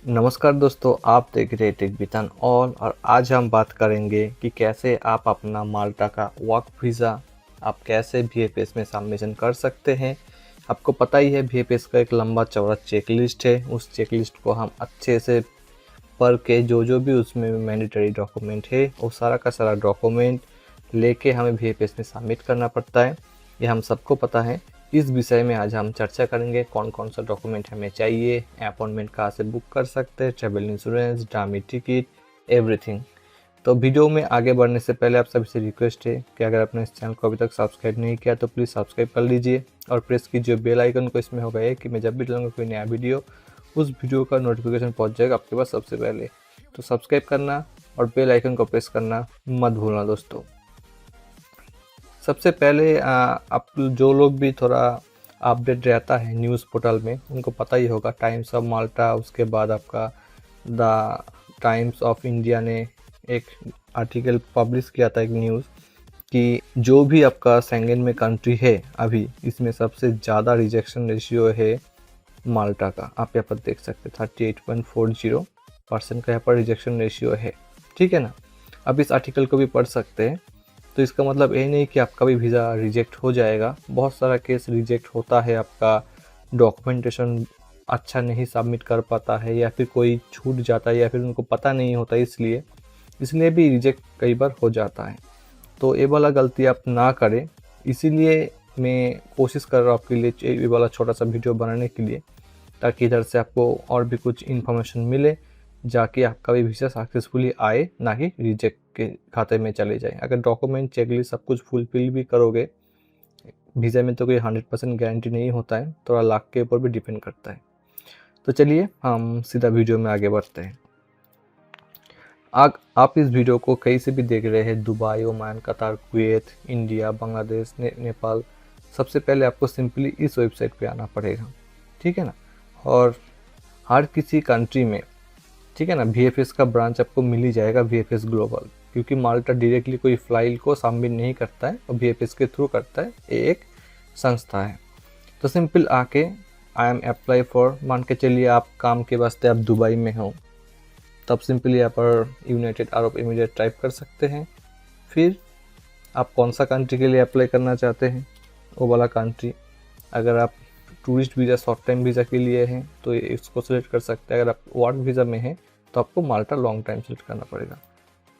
नमस्कार दोस्तों, आप देख रहे टेक वितन और आज हम बात करेंगे कि कैसे आप अपना माल्टा का वर्क वीज़ा आप कैसे वीएफएस में सबमिशन कर सकते हैं। आपको पता ही है वीएफएस का एक लंबा चौड़ा चेकलिस्ट है। उस चेकलिस्ट को हम अच्छे से पढ़ के जो भी उसमें मैंडेटरी डॉक्यूमेंट है वो सारा का सारा डॉक्यूमेंट लेके हमें वीएफएस में सबमिट करना पड़ता है। ये हम सबको पता है। इस विषय में आज हम चर्चा करेंगे कौन कौन सा डॉक्यूमेंट हमें चाहिए, अपॉइंटमेंट कहाँ से बुक कर सकते हैं, travel insurance, dummy ticket, everything. तो वीडियो में आगे बढ़ने से पहले आप सभी से रिक्वेस्ट है कि अगर आपने इस चैनल को अभी तक सब्सक्राइब नहीं किया तो प्लीज़ सब्सक्राइब कर लीजिए और प्रेस कीजिए बेल आइकन को। इसमें होगा कि मैं जब भी डालूंगा कोई नया वीडियो उस वीडियो का नोटिफिकेशन पहुंच जाएगा आपके पास सबसे पहले। तो सब्सक्राइब करना और बेल आइकन को प्रेस करना मत भूलना दोस्तों। सबसे पहले आप जो लोग भी थोड़ा अपडेट रहता है न्यूज़ पोर्टल में उनको पता ही होगा टाइम्स ऑफ माल्टा, उसके बाद आपका द टाइम्स ऑफ इंडिया ने एक आर्टिकल पब्लिश किया था, एक न्यूज़ कि जो भी आपका शेंगेन में कंट्री है अभी इसमें सबसे ज़्यादा रिजेक्शन रेशियो है माल्टा का। आप यहाँ पर देख सकते हैं 38.40% का यहाँ पर रिजेक्शन रेशियो है। ठीक है ना। अब इस आर्टिकल को भी पढ़ सकते हैं। तो इसका मतलब ये नहीं कि आपका भी वीज़ा रिजेक्ट हो जाएगा। बहुत सारा केस रिजेक्ट होता है, आपका डॉक्यूमेंटेशन अच्छा नहीं सबमिट कर पाता है या फिर कोई छूट जाता है या फिर उनको पता नहीं होता, इसलिए भी रिजेक्ट कई बार हो जाता है। तो ये वाला गलती आप ना करें, इसीलिए मैं कोशिश कर रहा हूँ आपके लिए ये वाला छोटा सा वीडियो बनाने के लिए, ताकि इधर से आपको और भी कुछ इन्फॉर्मेशन मिले जाके आपका भी वीज़ा सक्सेसफुली आए, ना कि रिजेक्ट के खाते में चले जाए। अगर डॉक्यूमेंट चेकलिस्ट सब कुछ फुलफिल भी करोगे, वीज़ा में तो कोई 100% गारंटी नहीं होता है, थोड़ा लाख के ऊपर भी डिपेंड करता है। तो चलिए हम सीधा वीडियो में आगे बढ़ते हैं। आप इस वीडियो को कहीं से भी देख रहे हैं, दुबई, ओमान, कतार, कुवैत, इंडिया, बांग्लादेश, नेपाल। सबसे पहले आपको सिंपली इस वेबसाइट पे आना पड़ेगा। ठीक है ना। और हर किसी कंट्री में, ठीक है ना, वीएफएस का ब्रांच आपको मिल ही जाएगा, वीएफएस ग्लोबल, क्योंकि माल्टा डायरेक्टली कोई फाइल को सबमिट नहीं करता है और वीएफएस के थ्रू करता है। ये एक संस्था है। तो सिंपल आके आई एम अप्लाई फॉर, मान के चलिए आप काम के वास्ते आप दुबई में हो, तब सिंपली यहाँ पर यूनाइटेड अरब एमिरेट टाइप कर सकते हैं। फिर आप कौन सा कंट्री के लिए अप्लाई करना चाहते हैं वो वाला कंट्री। अगर आप tourist visa, short time visa के लिए हैं तो इसको सिलेक्ट कर सकते हैं। अगर आप वर्क वीज़ा में हैं तो आपको माल्टा लॉन्ग टाइम सेलेक्ट करना पड़ेगा।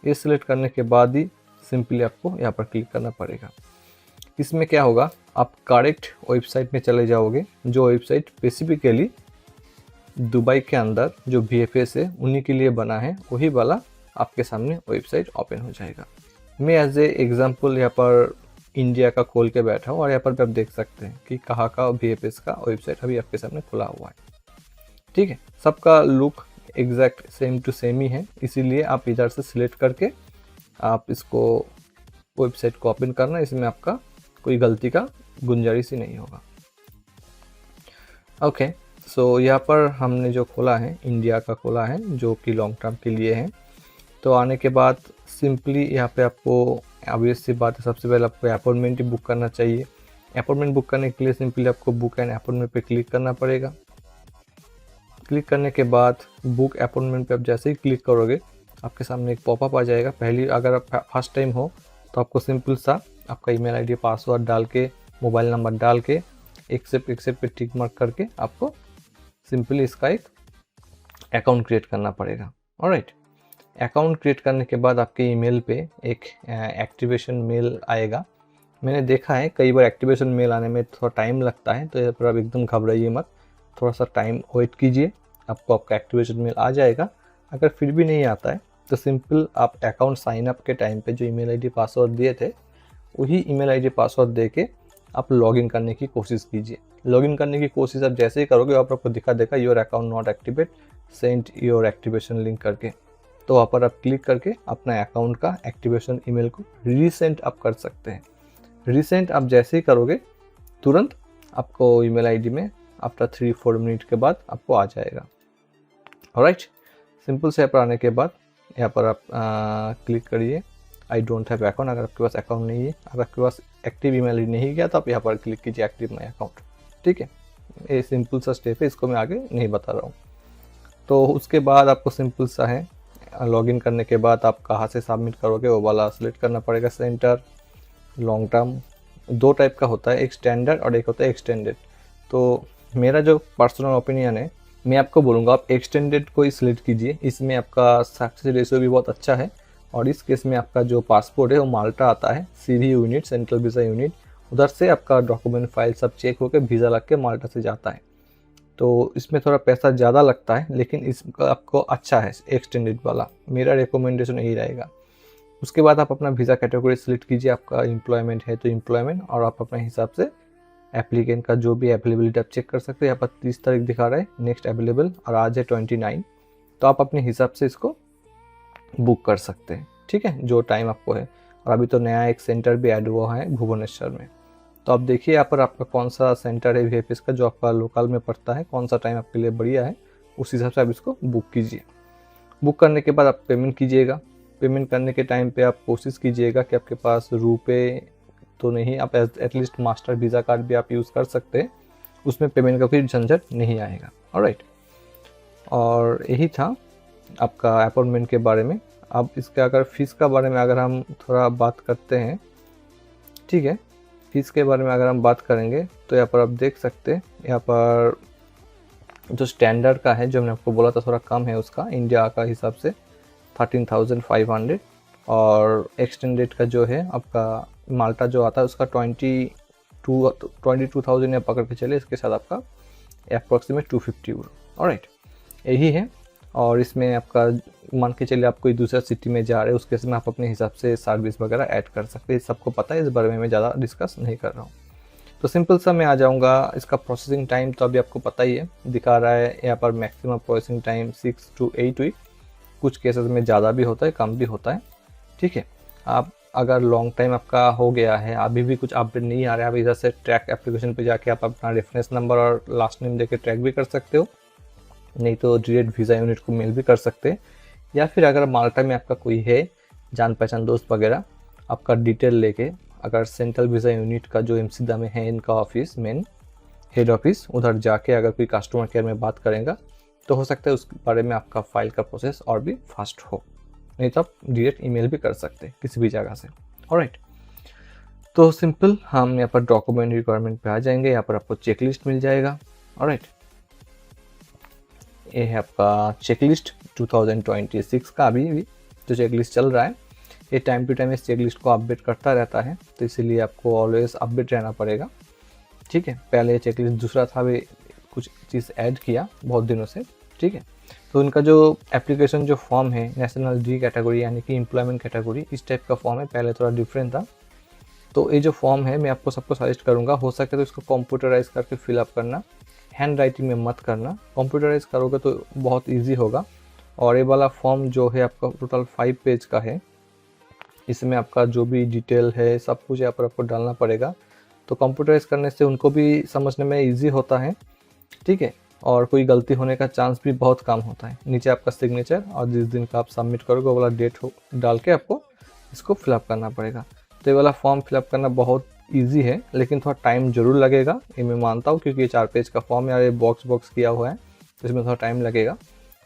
ये सिलेक्ट करने के बाद ही सिंपली आपको यहाँ पर क्लिक करना पड़ेगा। इसमें क्या होगा, आप करेक्ट वेबसाइट में चले जाओगे, जो वेबसाइट स्पेसिफिकली दुबई के अंदर जो वीएफएस है उन्हीं के लिए बना है, वही वाला आपके सामने वेबसाइट ओपन हो जाएगा। मैं एज ए एग्जाम्पल यहाँ पर इंडिया का खोल के बैठा हूँ और यहाँ पर भी आप देख सकते हैं कि कहाँ का वीएफएस का वेबसाइट अभी आपके सामने खुला हुआ है। ठीक है, सबका look exact same to same ही है, इसीलिए आप इधर से सिलेक्ट करके आप इसको वेबसाइट को ओपन करना। इसमें आपका कोई गलती का गुंजाइश ही नहीं होगा। ओके, सो यहाँ पर हमने जो खोला है इंडिया का खोला है, जो कि लॉन्ग टर्म के लिए है। तो आने के बाद सिंपली यहाँ पे आपको ऑब्वियस सी बात है, सबसे पहले आपको अपॉइंटमेंट ही बुक करना चाहिए। अपॉइंटमेंट बुक करने के लिए सिंपली आपको बुक एंड अपॉइंटमेंट पे क्लिक करना पड़ेगा। क्लिक करने के बाद बुक अपॉइंटमेंट पे आप जैसे ही क्लिक करोगे आपके सामने एक पॉपअप आ जाएगा। पहली अगर आप फर्स्ट टाइम हो तो आपको सिंपल सा आपका ईमेल आईडी, पासवर्ड डाल के, मोबाइल नंबर डाल के एक्सेप्ट पे टिक मार्क करके आपको सिंपली इसका एक अकाउंट क्रिएट करना पड़ेगा। ऑलराइट, अकाउंट क्रिएट करने के बाद आपके ईमेल पे एक एक्टिवेशन मेल आएगा। मैंने देखा है कई बार एक्टिवेशन मेल आने में थोड़ा टाइम लगता है, तो यहाँ पर आप एकदम घबराइए मत, थोड़ा सा टाइम वेट कीजिए, आपको आपका एक्टिवेशन मेल आ जाएगा। अगर फिर भी नहीं आता है तो सिंपल आप अकाउंट साइन अप के टाइम पे जो ईमेल आईडी पासवर्ड दिए थे वही ईमेल आईडी पासवर्ड दे के आप लॉगिन करने की कोशिश कीजिए। लॉगिन करने की कोशिश आप जैसे ही करोगे वहाँ पर आपको दिखा देगा your account not activate, send your activation link करके। तो वहाँ पर आप क्लिक करके अपना अकाउंट का एक्टिवेशन ईमेल को रीसेंड आप कर सकते हैं। रीसेंड आप जैसे ही करोगे तुरंत आपको ईमेल आईडी में आफ्टर 3-4 मिनट के बाद आपको आ जाएगा। ऑलराइट, सिंपल से यहाँ पर आने के बाद यहाँ पर आप क्लिक करिए आई डोंट हैव अकाउंट। अगर आपके पास अकाउंट नहीं है, अगर आपके पास एक्टिव ईमेल आईडी नहीं गया तो आप यहाँ पर क्लिक कीजिए एक्टिव माई अकाउंट। ठीक है, ये सिंपल सा स्टेप है, इसको मैं आगे नहीं बता रहा हूँ। तो उसके बाद आपको सिंपल सा है, लॉगिन करने के बाद आप कहाँ से सबमिट करोगे वो वाला सिलेक्ट करना पड़ेगा। सेंटर, लॉन्ग टर्म, दो टाइप का होता है, एक स्टैंडर्ड और एक होता है एक्सटेंडेड। तो मेरा जो पर्सनल ओपिनियन है, मैं आपको बोलूँगा आप एक्सटेंडेड को ही सिलेक्ट कीजिए। इसमें आपका सक्सेस रेशियो भी बहुत अच्छा है, और इस केस में आपका जो पासपोर्ट है वो माल्टा आता है, CV unit, central visa unit, उधर से आपका डॉक्यूमेंट फाइल सब चेक होकर वीज़ा लग के माल्टा से जाता है। तो इसमें थोड़ा पैसा ज़्यादा लगता है, लेकिन इसका आपको अच्छा है एक्सटेंडेड वाला, मेरा रिकमेंडेशन यही रहेगा। उसके बाद आप अपना वीज़ा कैटेगरी सेलेक्ट कीजिए, आपका एम्प्लॉयमेंट है तो एम्प्लॉयमेंट, और आप अपने हिसाब से एप्लीकेंट का जो भी अवेलेबिलिटी आप चेक कर सकते हैं। यहाँ पर 30 तारीख दिखा रहा है नेक्स्ट अवेलेबल, और आज है 29, तो आप अपने हिसाब से इसको बुक कर सकते हैं, ठीक है, जो टाइम आपको है। और अभी तो नया एक सेंटर भी ऐड हुआ है भुवनेश्वर में, तो आप देखिए यहाँ पर आपका कौन सा सेंटर है वीएफएस का जो आपका लोकल में पड़ता है, कौन सा टाइम आपके लिए बढ़िया है, उस हिसाब से आप इसको बुक कीजिए। बुक करने के बाद आप पेमेंट कीजिएगा। पेमेंट करने के टाइम पे आप कोशिश कीजिएगा कि आपके पास रुपए तो नहीं, आप एटलीस्ट मास्टर वीज़ा कार्ड भी आप यूज़ कर सकते हैं, उसमें पेमेंट का कोई झंझट नहीं आएगा। ऑलराइट, और यही था आपका अपॉइंटमेंट के बारे में। अब इसके अगर फ़ीस का बारे में अगर हम थोड़ा बात करते हैं, ठीक है, फ़ीस के बारे में अगर हम बात करेंगे तो यहाँ पर आप देख सकते हैं, यहाँ पर जो स्टैंडर्ड का है जो मैंने आपको बोला था थोड़ा कम है उसका, इंडिया का हिसाब से 13,500, और एक्सटेंडेड का जो है आपका माल्टा जो आता है उसका 22,000 या पकड़ के चले, इसके साथ आपका अप्रॉक्सीमेट 250 यूरो। ऑलराइट, यही है। और इसमें आपका मान के चलिए आप कोई दूसरा सिटी में जा रहे हैं, उसके में आप अपने हिसाब से सर्विस वगैरह ऐड कर सकते हैं, सबको पता है, इस बारे में मैं ज़्यादा डिस्कस नहीं कर रहा हूँ। तो सिंपल सा मैं आ जाऊँगा, इसका प्रोसेसिंग टाइम तो अभी आपको पता ही है, दिखा रहा है यहाँ पर maximum processing time 6 to 8 week, कुछ केसेस में ज़्यादा भी होता है, कम भी होता है, ठीक है। आप अगर लॉन्ग टाइम आपका हो गया है, अभी भी कुछ अपडेट नहीं आ रहा है, आप इधर से ट्रैक एप्लीकेशन पे जाके आप अपना रेफरेंस नंबर और लास्ट नेम देके ट्रैक भी कर सकते हो, नहीं तो डायरेक्ट वीज़ा यूनिट को मेल भी कर सकते हैं, या फिर अगर माल्टा में आपका कोई है जान पहचान दोस्त वगैरह, आपका डिटेल लेके अगर सेंट्रल वीज़ा यूनिट का जो एमसीदा में है इनका ऑफिस, मेन हेड ऑफिस, उधर जाके अगर कोई कस्टमर केयर में बात करेगा तो हो सकता है उस बारे में आपका फाइल का प्रोसेस और भी फास्ट हो, नहीं तो आप डायरेक्ट ईमेल भी कर सकते हैं किसी भी जगह से। ऑलराइट, तो सिंपल हम यहाँ पर डॉक्यूमेंट रिक्वायरमेंट पे आ जाएंगे, यहाँ पर आपको चेकलिस्ट मिल जाएगा। ऑलराइट, ये है आपका चेकलिस्ट 2026 का, अभी भी जो चेकलिस्ट चल रहा है, ये टाइम टू टाइम इस चेकलिस्ट को अपडेट करता रहता है, तो इसीलिए आपको ऑलवेज अपडेट रहना पड़ेगा, ठीक है। पहले ये चेकलिस्ट दूसरा था, भी कुछ चीज़ ऐड किया बहुत दिनों से, ठीक है। तो उनका जो एप्लीकेशन जो फॉर्म है नेशनल डी कैटेगरी यानी कि एम्प्लॉयमेंट कैटेगरी, इस टाइप का फॉर्म है, पहले थोड़ा डिफरेंट था। तो ये जो फॉर्म है मैं आपको सबको सजेस्ट करूँगा, हो सके तो इसको कंप्यूटराइज करके फिलअप करना, हैंड राइटिंग में मत करना, कंप्यूटराइज करोगे तो बहुत ईजी होगा। और ये वाला फॉर्म जो है आपका टोटल 5 पेज का है, इसमें आपका जो भी डिटेल है सब कुछ यहाँ पर आपको डालना पड़ेगा, तो कंप्यूटराइज करने से उनको भी समझने में ईजी होता है, ठीक है, और कोई गलती होने का चांस भी बहुत कम होता है। नीचे आपका सिग्नेचर और जिस दिन का आप सबमिट करोगे वो वाला डेट हो डाल के आपको इसको फिलअप करना पड़ेगा। तो ये वाला फॉर्म फिलअप करना बहुत इजी है, लेकिन थोड़ा टाइम ज़रूर लगेगा, ये मैं मानता हूँ, क्योंकि ये 4 पेज का फॉर्म है, ये बॉक्स किया हुआ है, तो इसमें थोड़ा टाइम लगेगा।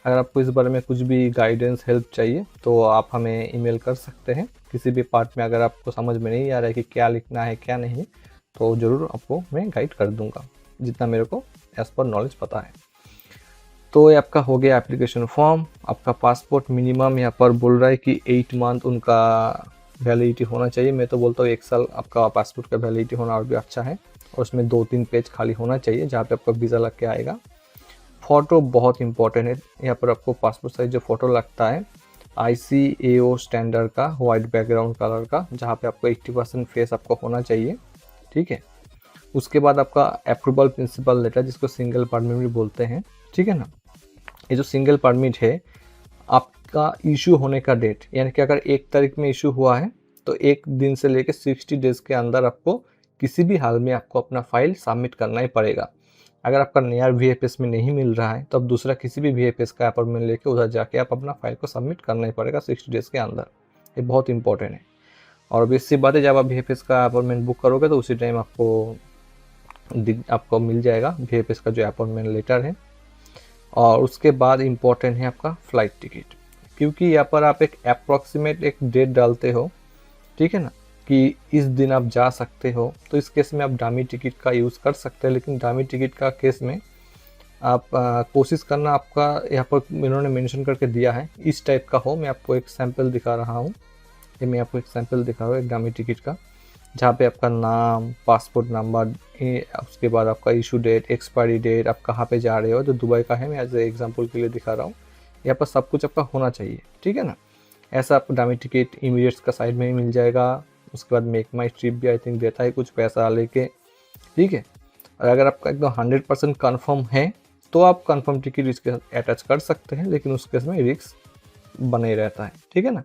अगर आपको इस बारे में कुछ भी गाइडेंस हेल्प चाहिए तो आप हमें ईमेल कर सकते हैं, किसी भी पार्ट में अगर आपको समझ में नहीं आ रहा है कि क्या लिखना है क्या नहीं, तो ज़रूर आपको मैं गाइड कर दूँगा जितना मेरे को एज़ पर नॉलेज पता है। तो ये आपका हो गया एप्लीकेशन फॉर्म। आपका पासपोर्ट मिनिमम यहाँ पर बोल रहा है कि 8 मंथ उनका वैलिडिटी होना चाहिए, मैं तो बोलता हूँ 1 साल आपका पासपोर्ट का वैलिडिटी होना और भी अच्छा है, और उसमें 2-3 पेज खाली होना चाहिए जहाँ पे आपका वीज़ा लग के आएगा। फ़ोटो बहुत इंपॉर्टेंट है, यहाँ पर आपको पासपोर्ट साइज जो फ़ोटो लगता है ICAO स्टैंडर्ड का वाइट बैकग्राउंड कलर का, जहाँ पे आपको 80% फेस आपको होना चाहिए, ठीक है। उसके बाद आपका अप्रूवल प्रिंसिपल लेटर, जिसको सिंगल परमिट भी बोलते हैं, ठीक है ना। ये जो सिंगल परमिट है आपका इशू होने का डेट, यानी कि अगर 1 तारीख में इशू हुआ है तो 1 दिन से लेकर 60 डेज़ के अंदर आपको किसी भी हाल में आपको अपना फाइल सबमिट करना ही पड़ेगा। अगर आपका नया VFS में नहीं मिल रहा है तो अब दूसरा किसी भी VFS का अपॉइंटमेंट लेके उधर जाके आप अपना फाइल को सबमिट करना ही पड़ेगा 60 डेज़ के अंदर, ये बहुत इंपॉर्टेंट है। और अब इससे बात है, जब आप VFS का अपॉइंटमेंट बुक करोगे तो उसी टाइम आपको मिल जाएगा VFS का जो अपॉइंटमेंट लेटर है। और उसके बाद इम्पोर्टेंट है आपका फ़्लाइट टिकट, क्योंकि यहाँ पर आप एक अप्रॉक्सीमेट एक डेट डालते हो, ठीक है ना, कि इस दिन आप जा सकते हो। तो इस केस में आप डमी टिकट का यूज़ कर सकते हैं, लेकिन डमी टिकट का केस में आप कोशिश करना आपका यहाँ पर इन्होंने मेंशन करके दिया है इस टाइप का हो। मैं आपको एक सैंपल दिखा रहा हूँ, ये मैं आपको एक सैंपल दिखा रहा हूँ एक डमी टिकट का, जहाँ पे आपका नाम, पासपोर्ट नंबर, उसके बाद आपका इशू डेट, एक्सपायरी डेट, आप कहाँ पे जा रहे हो। तो दुबई का है, मैं एज ए एग्जाम्पल के लिए दिखा रहा हूँ। यहाँ पर सब कुछ आपका होना चाहिए, ठीक है ना। ऐसा आपको डमी टिकट इमीडिएट्स का साइड में ही मिल जाएगा। उसके बाद मेक माई ट्रिप भी आई थिंक देता है कुछ पैसा लेके, ठीक है। और अगर आपका एकदम 100% कन्फर्म है तो आप कन्फर्म टिकट इसके साथ अटैच कर सकते हैं, लेकिन उस केस में रिस्क बने रहता है, ठीक है ना।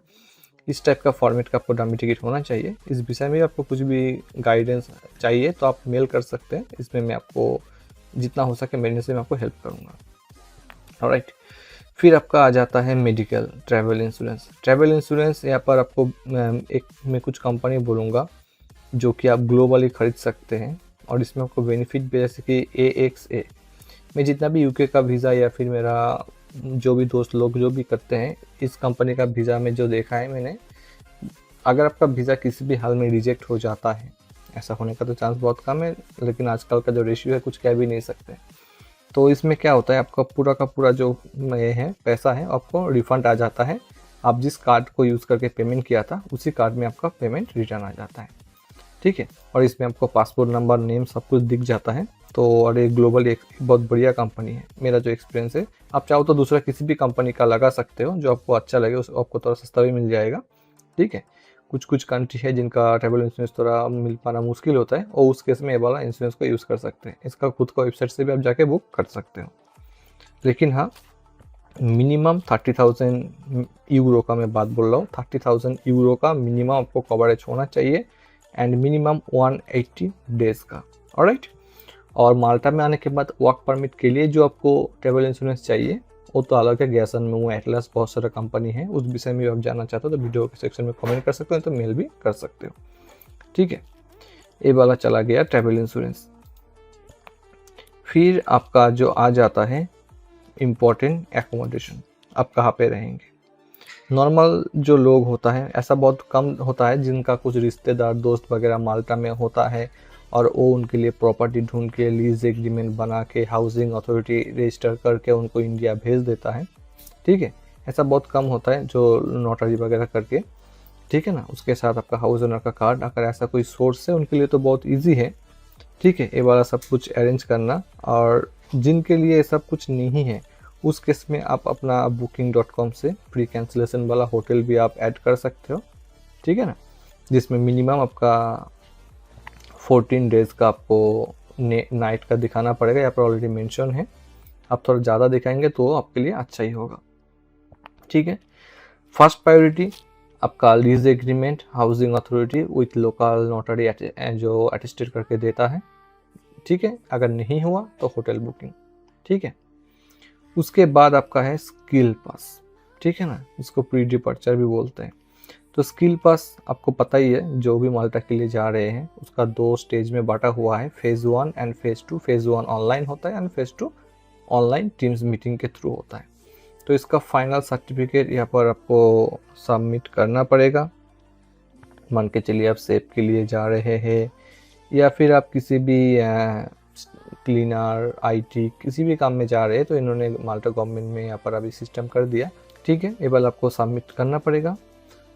इस टाइप का फॉर्मेट का आपको डमी टिकट होना चाहिए। इस विषय में आपको कुछ भी गाइडेंस चाहिए तो आप मेल कर सकते हैं, इसमें मैं आपको जितना हो सके मेरे से मैं आपको हेल्प करूँगा। ऑलराइट, फिर आपका आ जाता है medical travel insurance. Travel insurance यहाँ पर आपको मैं कुछ कंपनी बोलूँगा जो कि आप ग्लोबली ख़रीद सकते हैं, और इसमें आपको बेनिफिट जैसे कि AXA। मैं जितना भी UK का वीज़ा या फिर मेरा जो भी दोस्त लोग जो भी करते हैं, इस कंपनी का वीज़ा में जो देखा है मैंने, अगर आपका वीज़ा किसी भी हाल में रिजेक्ट हो जाता है, ऐसा होने का तो चांस बहुत कम है, लेकिन आजकल का जो रेशियो है कुछ कह भी नहीं सकते। तो इसमें क्या होता है, आपका पूरा का पूरा जो ये है पैसा है आपको रिफ़ंड आ जाता है। आप जिस कार्ड को यूज़ करके पेमेंट किया था उसी कार्ड में आपका पेमेंट रिटर्न आ जाता है, ठीक है। और इसमें आपको पासपोर्ट नंबर, नेम सब कुछ दिख जाता है। तो और ये ग्लोबल एक बहुत बढ़िया कंपनी है, मेरा जो एक्सपीरियंस है। आप चाहो तो दूसरा किसी भी कंपनी का लगा सकते हो जो आपको अच्छा लगे, उस आपको थोड़ा सस्ता भी मिल जाएगा, ठीक है। कुछ कंट्री है जिनका ट्रैवल इंश्योरेंस थोड़ा मिल पाना मुश्किल होता है, और उस केस में ये वाला इंश्योरेंस को यूज़ कर सकते हैं। इसका खुद का वेबसाइट से भी आप जाके बुक कर सकते हो, लेकिन हाँ मिनिमम 30,000 यूरो का मैं बात बोल रहा हूँ। 30,000 यूरो का मिनिमम आपको कवरेज होना चाहिए, एंड मिनिमम 180 डेज का। ऑलराइट, और माल्टा में आने के बाद वर्क परमिट के लिए जो आपको ट्रैवल इंश्योरेंस चाहिए वो तो अलग है। गैसन में एटलस बहुत सारा कंपनी है, उस विषय में आप जानना चाहते हो तो वीडियो के सेक्शन में कमेंट कर सकते हो, तो मेल भी कर सकते हो, ठीक है। ये वाला चला गया ट्रैवल इंश्योरेंस। फिर आपका जो आ जाता है इम्पोर्टेंट एकोमोडेशन, आप कहाँ पे रहेंगे। नॉर्मल जो लोग होता है, ऐसा बहुत कम होता है जिनका कुछ रिश्तेदार दोस्त वगैरह माल्टा में होता है, और वो उनके लिए प्रॉपर्टी ढूंढ के लीज एग्रीमेंट बना के हाउसिंग अथॉरिटी रजिस्टर करके उनको इंडिया भेज देता है, ठीक है। ऐसा बहुत कम होता है जो नोटरी वगैरह करके, ठीक है ना। उसके साथ आपका हाउस ओनर का कार्ड, अगर ऐसा कोई सोर्स है उनके लिए तो बहुत ईजी है, ठीक है, ये वाला सब कुछ अरेंज करना। और जिनके लिए सब कुछ नहीं है उस केस में आप अपना booking.com से प्री कैंसिलेशन वाला होटल भी आप ऐड कर सकते हो, ठीक है ना, जिसमें मिनिमम आपका 14 डेज़ का आपको नाइट का दिखाना पड़ेगा। यहाँ पर ऑलरेडी मेंशन है, आप थोड़ा ज़्यादा दिखाएंगे तो आपके लिए अच्छा ही होगा, ठीक है। फर्स्ट प्रायोरिटी आपका lease agreement housing authority with local notary जो अटेस्टेड करके देता है, ठीक है। अगर नहीं हुआ तो होटल बुकिंग, ठीक है। उसके बाद आपका है स्किल पास, ठीक है ना, इसको प्री डिपार्चर भी बोलते हैं। तो स्किल पास आपको पता ही है, जो भी माल्टा के लिए जा रहे हैं उसका 2 स्टेज में बांटा हुआ है, phase 1 and phase 2। Phase 1 online होता है and phase 2 online teams meeting के थ्रू होता है। तो इसका फाइनल सर्टिफिकेट यहाँ पर आपको सबमिट करना पड़ेगा। मान के चलिए आप सेफ के लिए जा रहे हैं, या फिर आप किसी भी क्लीनर, IT किसी भी काम में जा रहे हैं, तो इन्होंने माल्टा गवर्नमेंट में यहाँ पर अभी सिस्टम कर दिया, ठीक है। ये वाला आपको सबमिट करना पड़ेगा।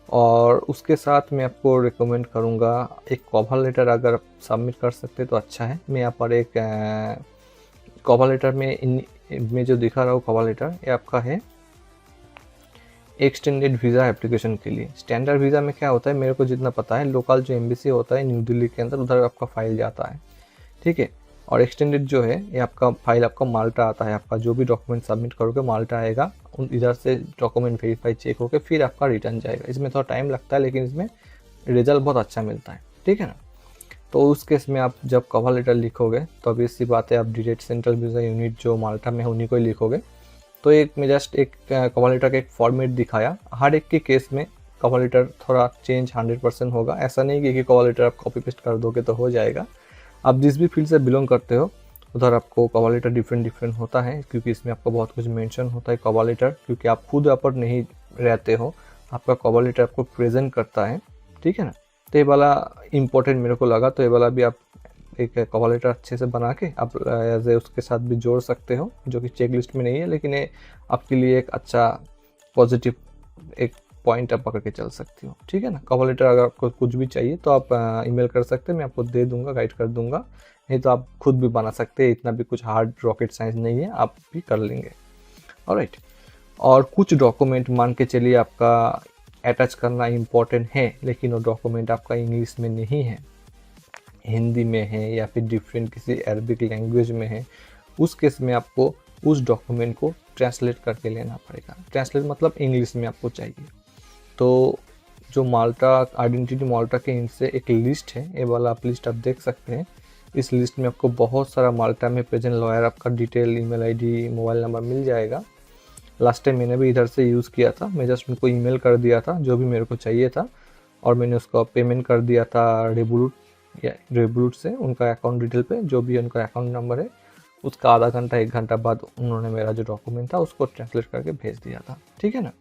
और उसके साथ मैं आपको रिकमेंड करूँगा एक कवर लेटर, अगर आप सबमिट कर सकते तो अच्छा है। मैं यहाँ पर एक कवर लेटर में जो दिखा रहा हूँ कवर लेटर, ये आपका है एक्सटेंडेड वीज़ा एप्लीकेशन के लिए। स्टैंडर्ड वीज़ा में क्या होता है, मेरे को जितना पता है, लोकल जो एम्बेसी होता है न्यू दिल्ली के अंदर, उधर आपका फाइल जाता है, ठीक है। और एक्सटेंडेड जो है ये आपका फाइल आपका माल्टा आता है। आपका जो भी डॉक्यूमेंट सबमिट करोगे माल्टा आएगा, इधर से डॉक्यूमेंट वेरीफाई चेक होकर फिर आपका रिटर्न जाएगा। इसमें थोड़ा टाइम लगता है, लेकिन इसमें रिजल्ट बहुत अच्छा मिलता है, ठीक है ना। तो उस केस में आप जब कवर लेटर लिखोगे तो अब इसी बात है, आप डायरेक्ट सेंट्रल वीज़ा यूनिट जो माल्टा में है उन्हीं को ही लिखोगे। तो एक मैं जस्ट एक कवर लेटर का एक फॉर्मेट दिखाया। हर एक के केस में कवर लेटर थोड़ा चेंज 100% होगा। ऐसा नहीं कि कवर लेटर आप कॉपी पेस्ट कर दोगे तो हो जाएगा। आप जिस भी फील्ड से बिलोंग करते हो उधर आपको कवर लेटर डिफरेंट होता है, क्योंकि इसमें आपको बहुत कुछ मेंशन होता है कवर लेटर, क्योंकि आप खुद यहाँ पर नहीं रहते हो, आपका कवर लेटर आपको प्रेजेंट करता है, ठीक है ना। तो ये वाला इम्पोर्टेंट मेरे को लगा, तो ये वाला भी आप एक कवर लेटर अच्छे से बना के आप एज ए उसके साथ भी जोड़ सकते हो, जो कि चेक लिस्ट में नहीं है, लेकिन ये आपके लिए एक अच्छा पॉजिटिव एक पॉइंट आप पकड़ के चल सकती हो, ठीक है ना। कवर लेटर अगर आपको कुछ भी चाहिए तो आप ईमेल कर सकते हैं, मैं आपको दे दूंगा, गाइड कर दूंगा, नहीं तो आप खुद भी बना सकते हैं, इतना भी कुछ हार्ड रॉकेट साइंस नहीं है, आप भी कर लेंगे। ऑलराइट, और कुछ डॉक्यूमेंट मान के चलिए आपका अटैच करना इम्पोर्टेंट है, लेकिन वो डॉक्यूमेंट आपका इंग्लिश में नहीं है, हिंदी में है या फिर डिफरेंट किसी अरबिक लैंग्वेज में है, उस केस में आपको उस डॉक्यूमेंट को ट्रांसलेट करके लेना पड़ेगा। ट्रांसलेट मतलब इंग्लिश में आपको चाहिए। तो जो माल्टा आइडेंटिटी माल्टा के इनसे एक लिस्ट है, ये वाला आप लिस्ट आप देख सकते हैं। इस लिस्ट में आपको बहुत सारा माल्टा में प्रेजेंट लॉयर आपका detail, email ID, mobile number मिल जाएगा। लास्ट टाइम मैंने भी इधर से यूज़ किया था, मैं जस्ट उनको ईमेल कर दिया था जो भी मेरे को चाहिए था, और मैंने उसका पेमेंट कर दिया था रेवोलूट से, उनका अकाउंट डिटेल पे जो भी उनका अकाउंट नंबर है, उसका आधा घंटा 1 घंटा बाद उन्होंने मेरा जो डॉक्यूमेंट था उसको ट्रांसलेट करके भेज दिया था, ठीक है ना।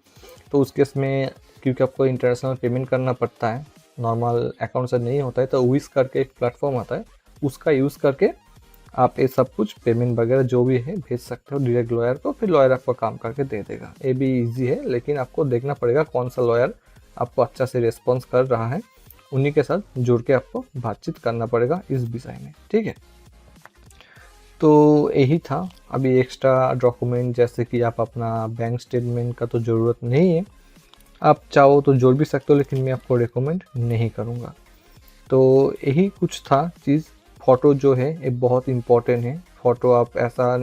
तो उस केस में क्योंकि आपको इंटरनेशनल पेमेंट करना पड़ता है, नॉर्मल अकाउंट से नहीं होता है, तो विश करके एक प्लेटफॉर्म आता है, उसका यूज़ करके आप ये सब कुछ पेमेंट वगैरह जो भी है भेज सकते हो डायरेक्ट लॉयर को, फिर लॉयर आपको काम करके दे देगा। ये भी इजी है, लेकिन आपको देखना पड़ेगा कौन सा लॉयर आपको अच्छा से रिस्पॉन्स कर रहा है, उन्हीं के साथ जुड़ के आपको बातचीत करना पड़ेगा इस विषय में, ठीक है। तो यही था। अभी एक्स्ट्रा डॉक्यूमेंट जैसे कि आप अपना बैंक स्टेटमेंट का तो ज़रूरत नहीं है, आप चाहो तो जोड़ भी सकते हो, लेकिन मैं आपको रिकमेंड नहीं करूँगा। तो यही कुछ था चीज़। फ़ोटो जो है ये बहुत इम्पोर्टेंट है। फ़ोटो आप ऐसा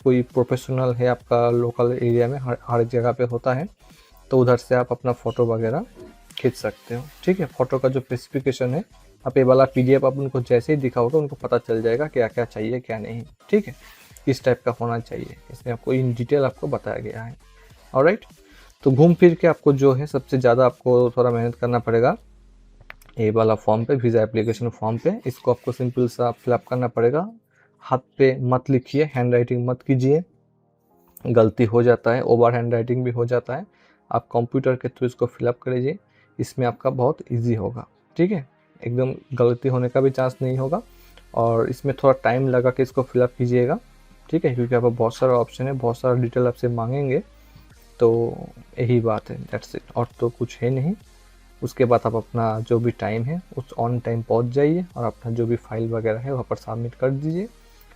कोई प्रोफेशनल है आपका लोकल एरिया में हर जगह पे होता है, तो उधर से आप अपना फ़ोटो वगैरह खींच सकते हो, ठीक है। फ़ोटो का जो स्पेसिफिकेशन है, आप ये वाला PDF आप उनको जैसे ही दिखाओगे उनको पता चल जाएगा क्या क्या चाहिए क्या नहीं, ठीक है, किस टाइप का होना चाहिए, इसमें आपको इन डिटेल आपको बताया गया है। ऑलराइट, तो घूम फिर के आपको जो है सबसे ज़्यादा आपको थोड़ा मेहनत करना पड़ेगा ये वाला फॉर्म पे, वीज़ा एप्लीकेशन फॉर्म पे। इसको आपको सिंपल सा फिलअप करना पड़ेगा, हाथ पे मत लिखिए, हैंड राइटिंग मत कीजिए, गलती हो जाता है, ओवर हैंड राइटिंग भी हो जाता है। आप कंप्यूटर के थ्रू इसको फिलअप करिए, इसमें आपका बहुत ईजी होगा, ठीक है, एकदम गलती होने का भी चांस नहीं होगा, और इसमें थोड़ा टाइम लगा के इसको फिलअप कीजिएगा, ठीक है, क्योंकि आपको बहुत सारा ऑप्शन है, बहुत सारा डिटेल आपसे मांगेंगे, तो यही बात है, दैट्स इट, और तो कुछ है नहीं। उसके बाद आप अपना जो भी टाइम है उस ऑन टाइम पहुंच जाइए और अपना जो भी फाइल वगैरह है वहाँ पर सबमिट कर दीजिए।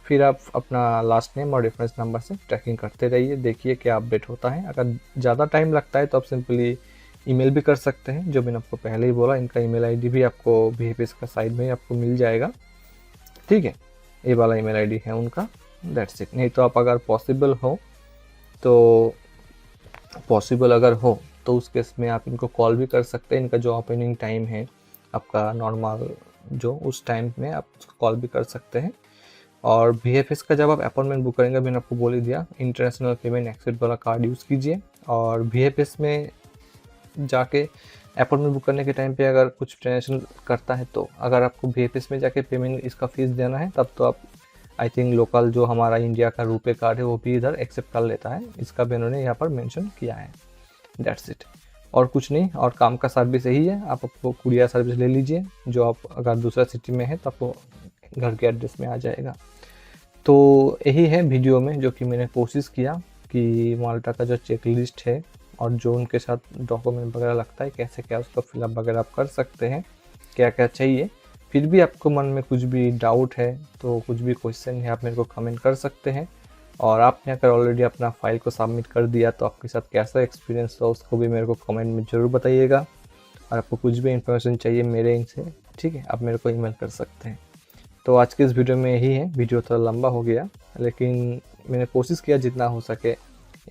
फिर आप अपना लास्ट नेम और रेफरेंस नंबर से ट्रैकिंग करते रहिए, देखिए क्या अपडेट होता है। अगर ज़्यादा टाइम लगता है तो आप सिंपली ईमेल भी कर सकते हैं, जो मैंने आपको पहले ही बोला, इनका ईमेल आईडी भी आपको VFS का साइड में आपको मिल जाएगा, ठीक है, ये वाला ईमेल आईडी है उनका, दैट्स इट। नहीं तो आप अगर पॉसिबल अगर हो तो उस केस में आप इनको कॉल भी कर सकते हैं। इनका जो ओपनिंग टाइम है आपका नॉर्मल जो, उस टाइम में आप उसको कॉल भी कर सकते हैं। और VFS का जब आप अपॉइंटमेंट बुक करेंगे, मैंने आपको बोल ही दिया, इंटरनेशनल पेमेंट एक्सेप्ट वाला कार्ड यूज़ कीजिए। और VFS में जाके अपॉइंटमेंट बुक करने के टाइम पे अगर कुछ ट्रांजेक्शन करता है, तो अगर आपको VFS में जाके पेमेंट इसका फीस देना है, तब तो आप आई थिंक लोकल जो हमारा इंडिया का रुपे कार्ड है वो भी इधर एक्सेप्ट कर लेता है, इसका भी उन्होंने यहाँ पर मेंशन किया है, दैट्स इट, और कुछ नहीं। और काम का सर्विस यही है, आप आपको कुरियर सर्विस ले लीजिए, जो आप अगर दूसरा सिटी में है तो आपको घर के एड्रेस में आ जाएगा। तो यही है वीडियो में जो कि मैंने कोशिश किया कि माल्टा का जो चेक लिस्ट है और जो उनके साथ डॉक्यूमेंट वगैरह लगता है, कैसे क्या उसका फिलअप वगैरह आप कर सकते हैं, क्या क्या चाहिए। फिर भी आपको मन में कुछ भी डाउट है तो कुछ भी क्वेश्चन है, आप मेरे को कमेंट कर सकते हैं। और आपने अगर ऑलरेडी अपना फाइल को सबमिट कर दिया तो आपके साथ कैसा एक्सपीरियंस हुआ उसको भी मेरे को कमेंट में ज़रूर बताइएगा। और आपको कुछ भी इन्फॉर्मेशन चाहिए मेरे इनसे, ठीक है, आप मेरे को ईमेल कर सकते हैं। तो आज के इस वीडियो में यही है, वीडियो थोड़ा लंबा हो गया, लेकिन मैंने कोशिश किया जितना हो सके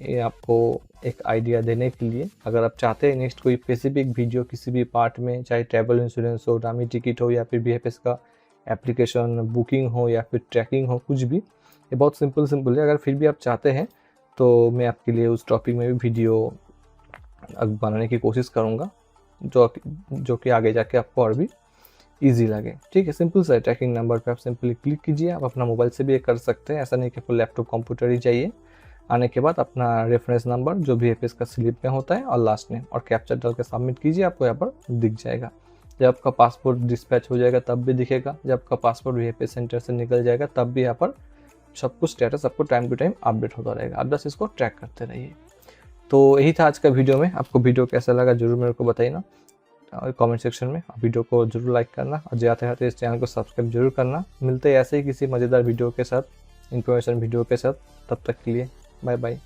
ये आपको एक आइडिया देने के लिए। अगर आप चाहते हैं नेक्स्ट कोई स्पेसिफिक वीडियो किसी भी पार्ट में, चाहे ट्रैवल इंश्योरेंस हो, डामी टिकट हो, या फिर VFS का एप्लीकेशन बुकिंग हो, या फिर ट्रैकिंग हो, कुछ भी, ये बहुत सिंपल है। अगर फिर भी आप चाहते हैं तो मैं आपके लिए उस टॉपिक में भी वीडियो बनाने की कोशिश करूँगा, जो कि आगे जाके आपको और भी ईजी लगे। ठीक है, सिंपल सा ट्रैकिंग नंबर पे आप सिंपली क्लिक कीजिए। आप अपना मोबाइल से भी ये कर सकते हैं, ऐसा नहीं कि आपको लैपटॉप कंप्यूटर ही चाहिए। आने के बाद अपना रेफरेंस नंबर जो भी एपीएस का स्लिप में होता है और लास्ट नेम और कैप्चर डाल के सबमिट कीजिए, आपको यहाँ पर दिख जाएगा। जब आपका पासपोर्ट डिस्पैच हो जाएगा तब भी दिखेगा, जब आपका पासपोर्ट वीएपीएस सेंटर से निकल जाएगा तब भी यहाँ पर सब कुछ स्टेटस आपको टाइम टू टाइम अपडेट होता रहेगा। आप बस इसको ट्रैक करते रहिए। तो यही था आज का वीडियो में। आपको वीडियो कैसा लगा जरूर मेरे को बताइए ना कमेंट सेक्शन में। वीडियो को जरूर लाइक करना और जाते जाते इस चैनल को सब्सक्राइब जरूर करना। मिलते हैं ऐसे ही किसी मज़ेदार वीडियो के साथ, इन्फॉर्मेशन वीडियो के साथ। तब तक के लिए बाय बाय।